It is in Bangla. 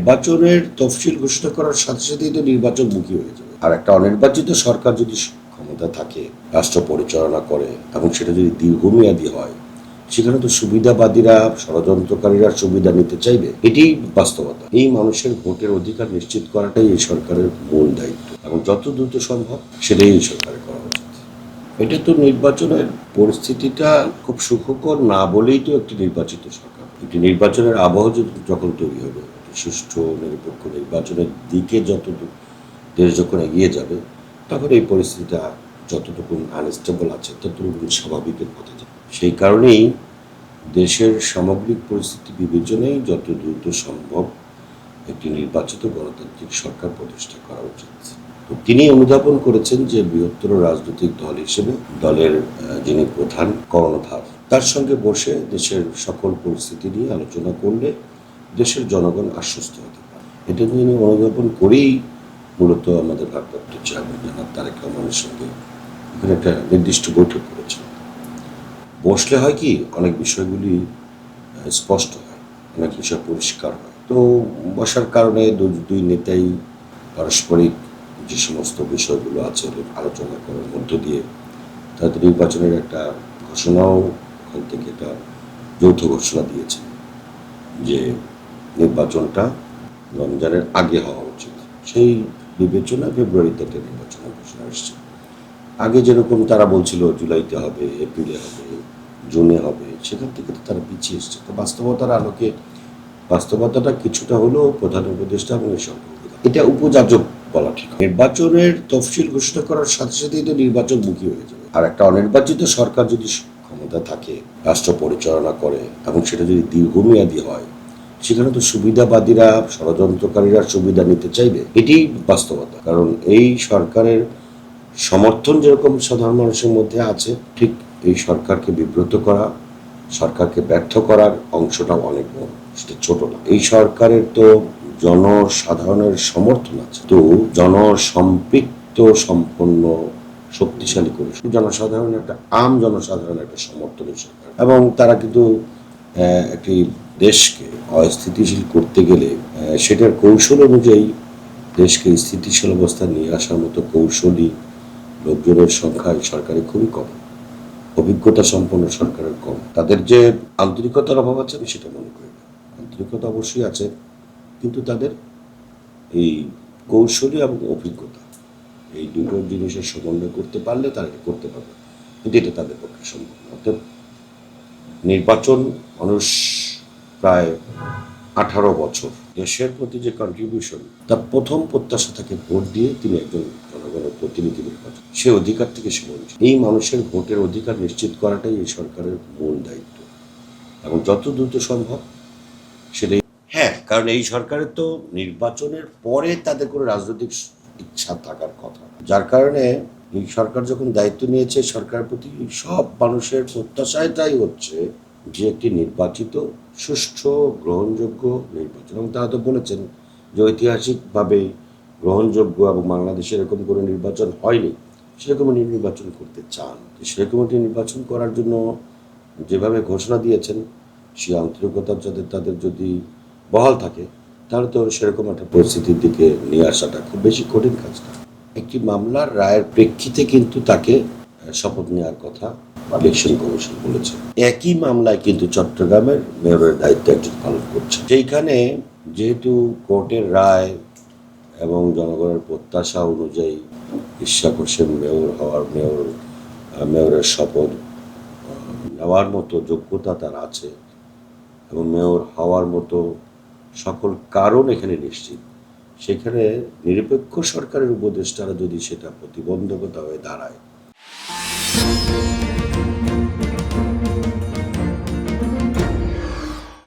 নির্বাচনের তফসিল ঘোষণা করার সাথে সাথেই তো নির্বাচনমুখী হয়ে যাবে। আর একটা অনির্বাচিত সরকার যদি ক্ষমতা থাকে, রাষ্ট্র পরিচালনা করে এবং সেটা যদি দীর্ঘমেয়াদী হয়, সেখানে তো সুবিধাবাদীরা, ষড়যন্ত্রকারীরা সুবিধা নিতে চাইবে। এটাই বাস্তবতা। এই মানুষের ভোটের অধিকার নিশ্চিত করাটাই এই সরকারের মূল দায়িত্ব এবং যত দ্রুত সম্ভব সেটাই এই সরকারের করা উচিত। এটা তো নির্বাচনের পরিস্থিতিটা খুব সুখকর না বলেই তো একটি নির্বাচিত সরকার। একটি নির্বাচনের আবহ যখন তৈরি হবে, সুষ্ঠু নিরপেক্ষ নির্বাচনের দিকে দেশ যখন এগিয়ে যাবে, তখন এই পরিস্থিতিটা যতটুকু আনস্টেবল আছে ততটুকু স্বাভাবিকের পথে যাবে। সেই কারণেই দেশের সামগ্রিক পরিস্থিতি বিবেচনায় যত দ্রুত সম্ভব একটি নির্বাচিত গণতান্ত্রিক সরকার প্রতিষ্ঠা করা উচিত। তো তিনি অনুধাবন করেছেন যে বৃহত্তর রাজনৈতিক দল হিসেবে দলের যিনি প্রধান কর্ণধার, তার সঙ্গে বসে দেশের সকল পরিস্থিতি নিয়ে আলোচনা করলে দেশের জনগণ আশ্বস্ত হতে পারে। এটা তিনি অনুধাবন করেই মূলত আমাদের ভারপ্রাপ্ত চেয়ারম্যান জনাব তারেক রহমানের সঙ্গে এখানে একটা নির্দিষ্ট বৈঠক করেছেন। বসলে হয় কি, অনেক বিষয়গুলি স্পষ্ট হয়, অনেক বিষয় পরিষ্কার হয়। তো বসার কারণে দুই নেতাই পারস্পরিক যে সমস্ত বিষয়গুলো আছে আলোচনা করার মধ্য দিয়ে তাদের নির্বাচনের একটা ঘোষণাও ওখান থেকে একটা যৌথ ঘোষণা দিয়েছে যে নির্বাচনটা রমজানের আগে হওয়া উচিত। সেই বিবেচনা ফেব্রুয়ারিতে একটা নির্বাচনের ঘোষণা আসছে। আগে যেরকম তারা বলছিল জুলাইতে হবে, এপ্রিলে হবে, জুনে হবে, সেখান থেকে তো তারা পিছিয়ে এসছে। তো বাস্তবতার আলোকে বাস্তবতাটা কিছুটা হলেও প্রধান উপদেষ্টা এবং এই সরকার, এটা উপযাচক বলা ঠিক। নির্বাচনের তফসিল ঘোষণা করার সাথে সাথেই তো নির্বাচনমুখী হয়ে যাবে। আর একটা অনির্বাচিত সরকার যদি ক্ষমতা থাকে, রাষ্ট্র পরিচালনা করে এবং সেটা যদি দীর্ঘমেয়াদী হয়, সেখানে তো সুবিধাবাদীরা, ষড়যন্ত্রকারীরা সুবিধা নিতে চাইবে। এটাই বাস্তবতা। কারণ এই সরকারের সমর্থন যেরকম সাধারণ মানুষের মধ্যে আছে, ঠিক এই সরকারকে বিব্রত করা, সরকারকে ব্যর্থ করার অংশটাও অনেক বড়, সেটা ছোট না। এই সরকারের তো জনসাধারণের সমর্থন আছে, তো জনসম্পৃক্ত সম্পন্ন শক্তিশালী করে জনসাধারণ একটা জনসাধারণ একটা সমর্থনের সরকার। এবং তারা কিন্তু একটি দেশকে অস্থিতিশীল করতে গেলে সেটার কৌশল অনুযায়ী দেশকে স্থিতিশীল অবস্থায় নিয়ে আসার মতো কৌশলী লোকজনের সংখ্যা এই সরকারে খুবই কম। অভিজ্ঞতা সম্পন্ন সরকারের কম। তাদের যে আন্তরিকতার অভাব আছে আমি সেটা মনে করি না। আন্তরিকতা অবশ্যই আছে, কিন্তু তাদের এই কৌশলী এবং অভিজ্ঞতা, এই দুটো জিনিসের সমন্বয় করতে পারলে তারা এটা করতে পারবে, কিন্তু এটা তাদের পক্ষে সম্ভব না। অর্থাৎ নির্বাচন, মানুষ প্রায় 18 বছর দেশের প্রতি যে কন্ট্রিবিউশন, তার প্রথম প্রত্যাশা থাকে ভোট দিয়ে তিনি একজন জনগণের প্রতিনিধি নির্বাচন, সে অধিকার থেকে সে বঞ্চিত। এই মানুষের ভোটের অধিকার নিশ্চিত করাটাই এই সরকারের মূল দায়িত্ব এবং যত দ্রুত সম্ভব সেটাই। হ্যাঁ, কারণ এই সরকারের তো নির্বাচনের পরে তাদের কোনো রাজনৈতিক ইচ্ছা থাকার কথা, যার কারণে এই সরকার যখন দায়িত্ব নিয়েছে, সরকারের প্রতি সব মানুষের প্রত্যাশাটাই হচ্ছে যে একটি নির্বাচিত, সুষ্ঠু, গ্রহণযোগ্য নির্বাচন। এবং তারা তো বলেছেন যে ঐতিহাসিকভাবে গ্রহণযোগ্য এবং বাংলাদেশে এরকম কোনো নির্বাচন হয়নি, সেরকম নির্বাচন করতে চান। সেরকম একটি নির্বাচন করার জন্য যেভাবে ঘোষণা দিয়েছেন, সেই আন্তরিকতা যাতে তাদের যদি বহাল থাকে, তাহলে তো সেরকম একটা পরিস্থিতির দিকে নিয়ে আসাটা খুব বেশি কঠিন কাজ না। একটি মামলার রায়ের প্রেক্ষিতে কিন্তু তাকে শপথ নেওয়ার কথা ইলেকশন কমিশন বলেছে। একই মামলায় কিন্তু চট্টগ্রামের মেয়রের দায়িত্ব একজন পালন করছে। সেইখানে যেহেতু কোর্টের রায় এবং জনগণের প্রত্যাশা অনুযায়ী ইশাক হোসেন মেয়রের শপথ নেওয়ার মতো যোগ্যতা তার আছে এবং মেয়র হওয়ার মতো সকল কারণ এখানে নিশ্চিত, সেখানে নিরপেক্ষ সরকারের উপদেষ্টারা যদি সেটা প্রতিবন্ধকতা হয়ে দাঁড়ায়,